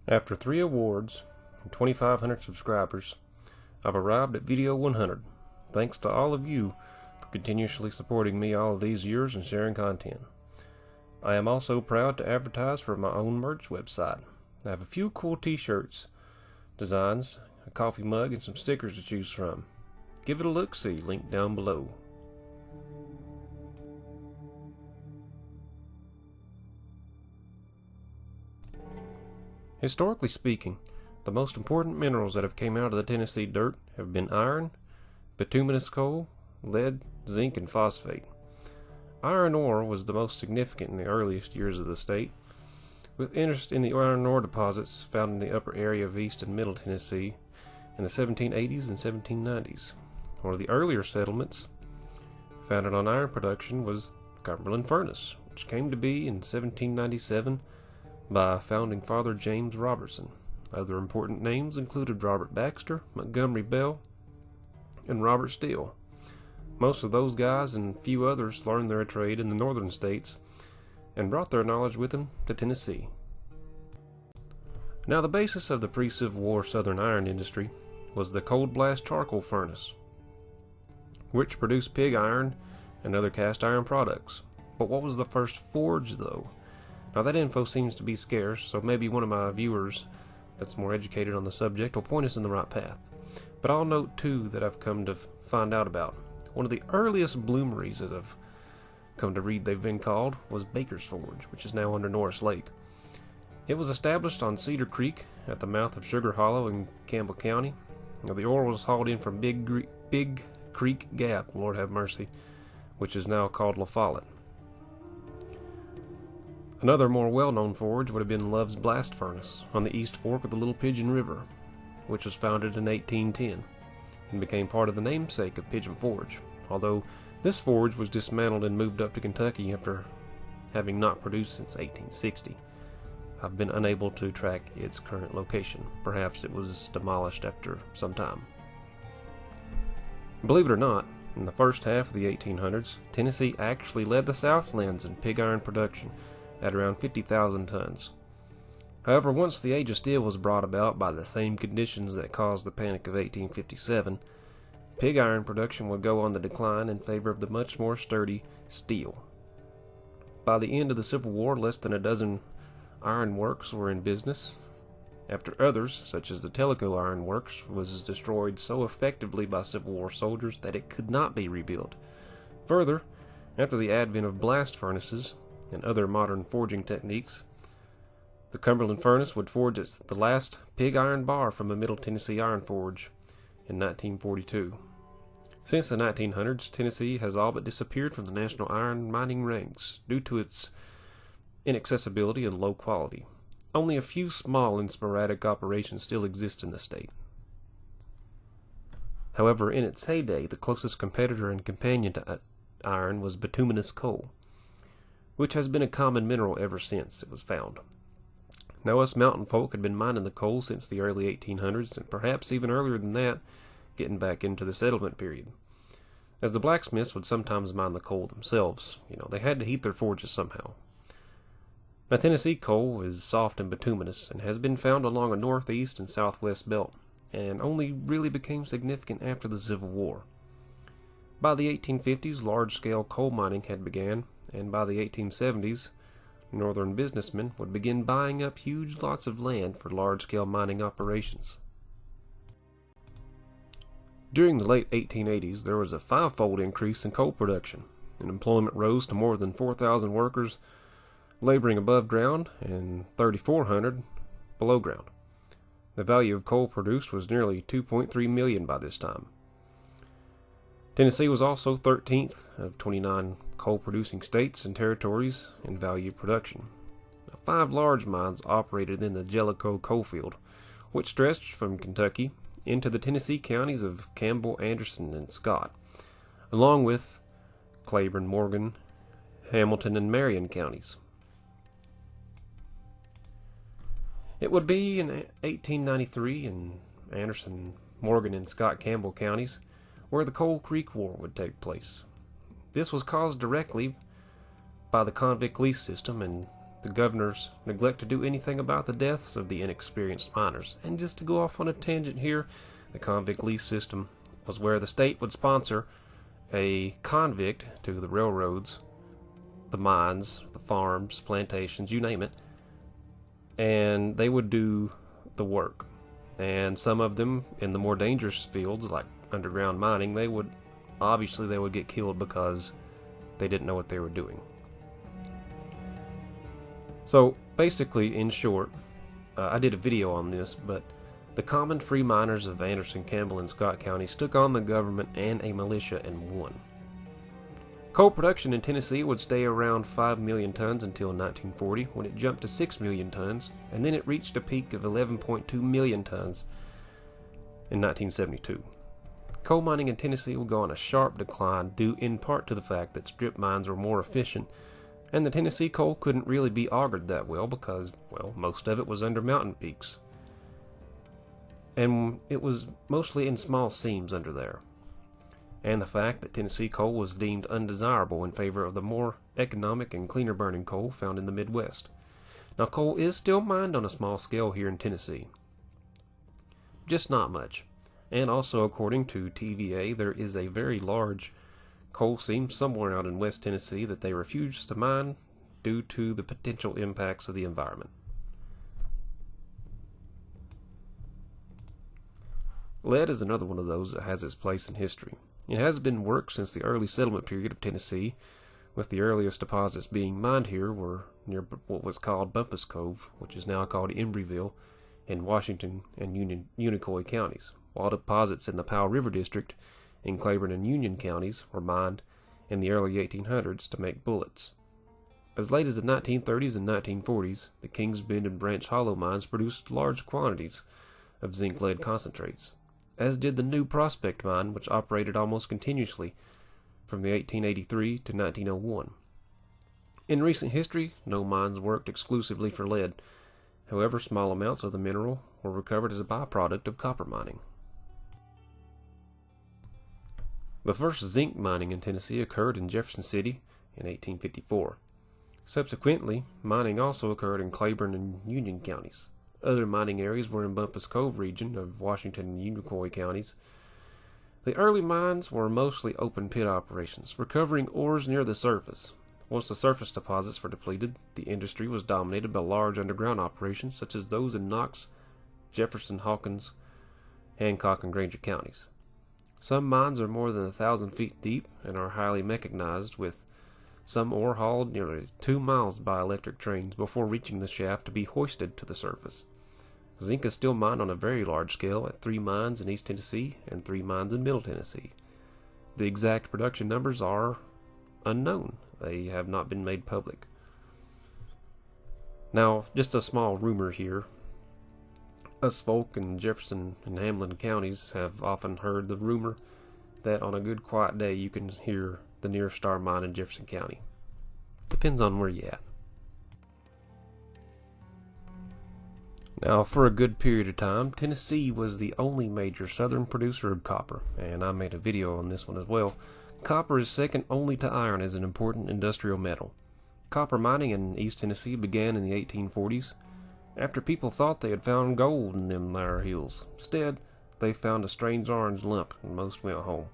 After 3 awards and 2,500 subscribers, I've arrived at video 100. Thanks to all of you for continuously supporting me all of these years and sharing content. I am also proud to advertise for my own merch website. I have a few cool t-shirts, designs, a coffee mug, and some stickers to choose from. Give it a look-see, link down below. Historically speaking, the most important minerals that have came out of the Tennessee dirt have been iron, bituminous coal, lead, zinc, and phosphate. Iron ore was the most significant in the earliest years of the state, with interest in the iron ore deposits found in the upper area of East and Middle Tennessee in the 1780s and 1790s. One of the earlier settlements founded on iron production was Cumberland Furnace, which came to be in 1797 by founding father James Robertson. Other important names included Robert Baxter, Montgomery Bell, and Robert Steele. Most of those guys and a few others learned their trade in the northern states and brought their knowledge with them to Tennessee. Now, the basis of the pre-Civil War southern iron industry was the cold blast charcoal furnace, which produced pig iron and other cast iron products. But what was the first forge, though? Now, that info seems to be scarce, so maybe one of my viewers that's more educated on the subject will point us in the right path. But I'll note, too, that I've come to find out about. One of the earliest bloomeries that I've come to read they've been called was Baker's Forge, which is now under Norris Lake. It was established on Cedar Creek at the mouth of Sugar Hollow in Campbell County. Now, the ore was hauled in from Big Creek Gap, Lord have mercy, which is now called La Follette. Another more well-known forge would have been Love's Blast Furnace on the East Fork of the Little Pigeon River, which was founded in 1810 and became part of the namesake of Pigeon Forge, although this forge was dismantled and moved up to Kentucky after having not produced since 1860. I've been unable to track its current location. Perhaps it was demolished after some time. Believe it or not, in the first half of the 1800s, Tennessee actually led the Southlands in pig iron production at around 50,000 tons. However, once the Age of Steel was brought about by the same conditions that caused the Panic of 1857, pig iron production would go on the decline in favor of the much more sturdy steel. By the end of the Civil War, less than a dozen iron works were in business, after others, such as the Tellico Iron Works, was destroyed so effectively by Civil War soldiers that it could not be rebuilt. Further, after the advent of blast furnaces and other modern forging techniques, the Cumberland Furnace would forge the last pig iron bar from a Middle Tennessee iron forge in 1942. Since the 1900s, Tennessee has all but disappeared from the national iron mining ranks due to its inaccessibility and low quality. Only a few small and sporadic operations still exist in the state. However, in its heyday, the closest competitor and companion to iron was bituminous coal, which has been a common mineral ever since it was found. Now, us mountain folk had been mining the coal since the early 1800s, and perhaps even earlier than that, getting back into the settlement period. As the blacksmiths would sometimes mine the coal themselves, they had to heat their forges somehow. Now, Tennessee coal is soft and bituminous, and has been found along a northeast and southwest belt, and only really became significant after the Civil War. By the 1850s, large-scale coal mining had begun, and by the 1870s, northern businessmen would begin buying up huge lots of land for large-scale mining operations. During the late 1880s, there was a five-fold increase in coal production, and employment rose to more than 4,000 workers laboring above ground and 3,400 below ground. The value of coal produced was nearly $2.3 million by this time. Tennessee was also 13th of 29 coal-producing states and territories in value of production. Now, 5 large mines operated in the Jellicoe coal field, which stretched from Kentucky into the Tennessee counties of Campbell, Anderson, and Scott, along with Claiborne, Morgan, Hamilton, and Marion counties. It would be in 1893 in Anderson, Morgan, and Scott Campbell counties where the Coal Creek War would take place. This was caused directly by the convict lease system and the governors neglect to do anything about the deaths of the inexperienced miners. And just to go off on a tangent here, the convict lease system was where the state would sponsor a convict to the railroads, the mines, the farms, plantations, you name it, and they would do the work. And some of them in the more dangerous fields like underground mining, they would get killed because they didn't know what they were doing. So basically, in short, I did a video on this, but the common free miners of Anderson, Campbell, and Scott counties took on the government and a militia and won. Coal production in Tennessee would stay around 5 million tons until 1940, when it jumped to 6 million tons, and then it reached a peak of 11.2 million tons in 1972. Coal mining in Tennessee would go on a sharp decline due in part to the fact that strip mines were more efficient, and the Tennessee coal couldn't really be augered that well because, well, most of it was under mountain peaks. And it was mostly in small seams under there. And the fact that Tennessee coal was deemed undesirable in favor of the more economic and cleaner burning coal found in the Midwest. Now, coal is still mined on a small scale here in Tennessee. Just not much. And also, according to TVA, there is a very large coal seam somewhere out in West Tennessee that they refuse to mine due to the potential impacts of the environment. Lead is another one of those that has its place in history. It has been worked since the early settlement period of Tennessee, with the earliest deposits being mined here were near what was called Bumpus Cove, which is now called Embryville, in Washington and Unicoi counties, while deposits in the Powell River District in Claiborne and Union counties were mined in the early 1800s to make bullets. As late as the 1930s and 1940s, the Kings Bend and Branch Hollow mines produced large quantities of zinc-lead concentrates, as did the New Prospect mine, which operated almost continuously from the 1883 to 1901. In recent history, no mines worked exclusively for lead. However, small amounts of the mineral were recovered as a byproduct of copper mining. The first zinc mining in Tennessee occurred in Jefferson City in 1854. Subsequently, mining also occurred in Claiborne and Union counties. Other mining areas were in Bumpus Cove region of Washington and Unicoi counties. The early mines were mostly open pit operations, recovering ores near the surface. Once the surface deposits were depleted, the industry was dominated by large underground operations such as those in Knox, Jefferson, Hawkins, Hancock, and Granger counties. Some mines are more than 1,000 feet deep and are highly mechanized, with some ore hauled nearly 2 miles by electric trains before reaching the shaft to be hoisted to the surface. Zinc is still mined on a very large scale at 3 mines in East Tennessee and 3 mines in Middle Tennessee. The exact production numbers are unknown. They have not been made public. Now, just a small rumor here. Us folk in Jefferson and Hamlin counties have often heard the rumor that on a good quiet day you can hear the nearest star mine in Jefferson County. Depends on where you're at. Now, for a good period of time, Tennessee was the only major southern producer of copper, and I made a video on this one as well. Copper is second only to iron as an important industrial metal. Copper mining in East Tennessee began in the 1840s, after people thought they had found gold in them there hills. Instead, they found a strange orange lump, and most went home,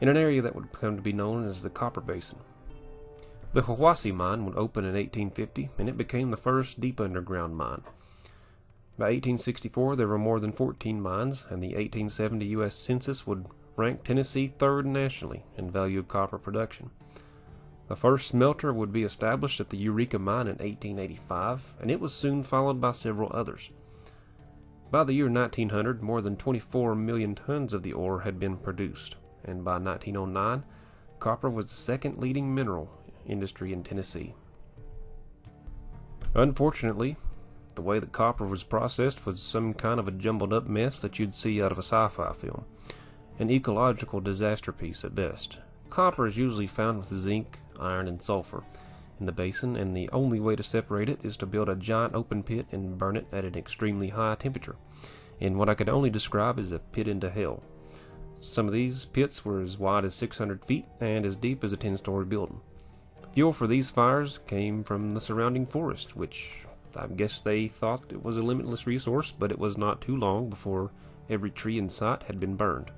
in an area that would come to be known as the Copper Basin. The Hiwassee mine would open in 1850, and it became the first deep underground mine. By 1864, there were more than 14 mines, and the 1870 U.S. Census would rank Tennessee third nationally in value of copper production. The first smelter would be established at the Eureka mine in 1885, and it was soon followed by several others. By the year 1900, more than 24 million tons of the ore had been produced, and by 1909, copper was the second leading mineral industry in Tennessee. Unfortunately, the way that copper was processed was some kind of a jumbled up mess that you'd see out of a sci-fi film. An ecological disaster piece at best. Copper is usually found with zinc, iron, and sulfur in the basin, and the only way to separate it is to build a giant open pit and burn it at an extremely high temperature, in what I could only describe as a pit into hell. Some of these pits were as wide as 600 feet and as deep as a 10-story building. Fuel for these fires came from the surrounding forest, which I guess they thought it was a limitless resource, but it was not too long before every tree in sight had been burned.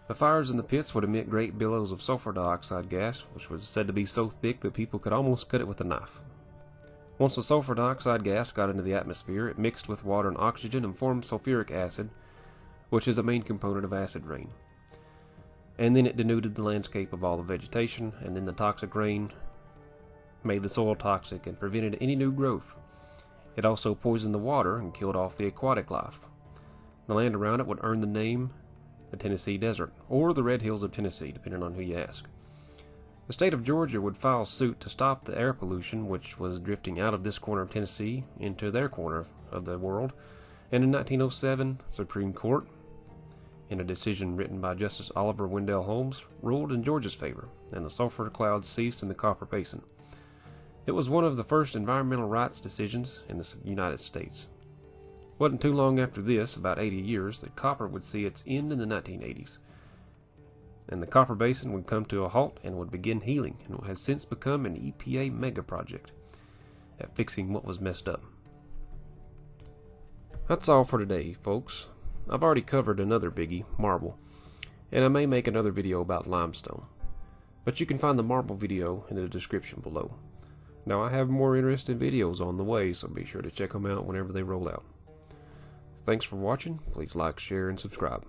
The fires in the pits would emit great billows of sulfur dioxide gas, which was said to be so thick that people could almost cut it with a knife. Once the sulfur dioxide gas got into the atmosphere, it mixed with water and oxygen and formed sulfuric acid, which is a main component of acid rain. And then it denuded the landscape of all the vegetation, and then the toxic rain made the soil toxic and prevented any new growth. It also poisoned the water and killed off the aquatic life. The land around it would earn the name the Tennessee Desert, or the Red Hills of Tennessee, depending on who you ask. The state of Georgia would file suit to stop the air pollution which was drifting out of this corner of Tennessee into their corner of the world, and in 1907, the Supreme Court, in a decision written by Justice Oliver Wendell Holmes, ruled in Georgia's favor, and the sulfur clouds ceased in the Copper Basin. It was one of the first environmental rights decisions in the United States. It wasn't too long after this, about 80 years, that copper would see its end in the 1980s. And the Copper Basin would come to a halt and would begin healing, and has since become an EPA mega project at fixing what was messed up. That's all for today, folks. I've already covered another biggie, marble, and I may make another video about limestone. But you can find the marble video in the description below. Now, I have more interesting videos on the way, so be sure to check them out whenever they roll out. Thanks for watching. Please like, share, and subscribe.